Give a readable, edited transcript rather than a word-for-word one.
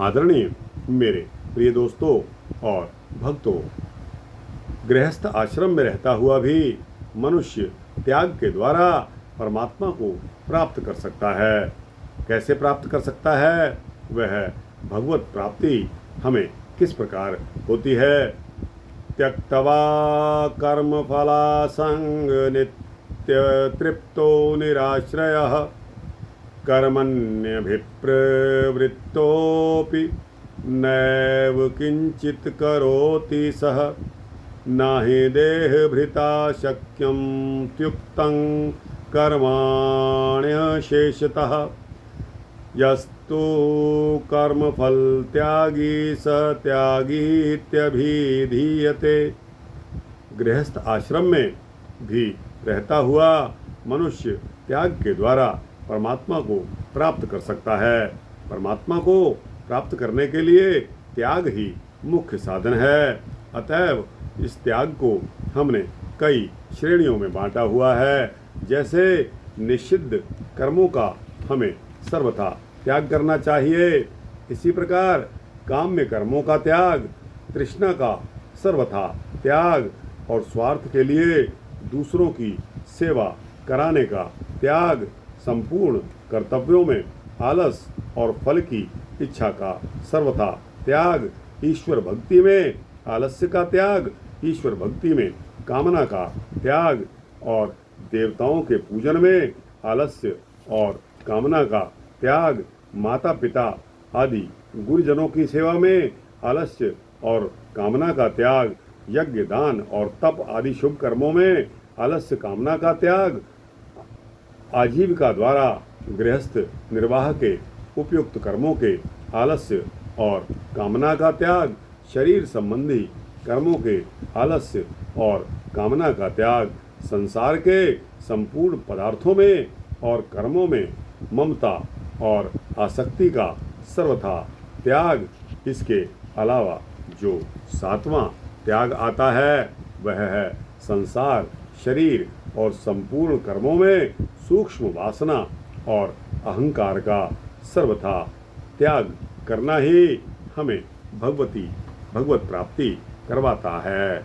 आदरणीय मेरे प्रिय दोस्तों और भक्तों, गृहस्थ आश्रम में रहता हुआ भी मनुष्य त्याग के द्वारा परमात्मा को प्राप्त कर सकता है। कैसे प्राप्त कर सकता है? वह भगवत प्राप्ति हमें किस प्रकार होती है? त्यक्त्वा कर्म फलासंग नित्य तृप्तो निराश्रयः कर्मण्यभिप्रवृत्तोऽपि नैव किंचित् करोति सः नाहि देहभृता शक्यं त्युक्तं कर्माण्यशेषतः यस्तु कर्मफल त्यागी स त्यागीत्यभिधीयते। गृहस्थ आश्रम में भी रहता हुआ मनुष्य त्याग के द्वारा परमात्मा को प्राप्त कर सकता है। परमात्मा को प्राप्त करने के लिए त्याग ही मुख्य साधन है। अतएव इस त्याग को हमने कई श्रेणियों में बांटा हुआ है। जैसे निषिद्ध कर्मों का हमें सर्वथा त्याग करना चाहिए, इसी प्रकार काम्य कर्मों का त्याग, तृष्णा का सर्वथा त्याग और स्वार्थ के लिए दूसरों की सेवा कराने का त्याग, संपूर्ण कर्तव्यों में आलस और फल की इच्छा का सर्वथा त्याग, ईश्वर भक्ति में आलस्य का त्याग, ईश्वर भक्ति में कामना का त्याग और देवताओं के पूजन में आलस्य और कामना का त्याग, माता पिता आदि गुरुजनों की सेवा में आलस्य और कामना का त्याग, यज्ञ दान और तप आदि शुभ कर्मों में आलस्य कामना का त्याग, आजीविका द्वारा गृहस्थ निर्वाह के उपयुक्त कर्मों के आलस्य और कामना का त्याग, शरीर संबंधी कर्मों के आलस्य और कामना का त्याग, संसार के संपूर्ण पदार्थों में और कर्मों में ममता और आसक्ति का सर्वथा त्याग। इसके अलावा जो सातवां त्याग आता है वह है संसार, शरीर और संपूर्ण कर्मों में सूक्ष्म वासना और अहंकार का सर्वथा त्याग करना ही हमें भगवत प्राप्ति करवाता है।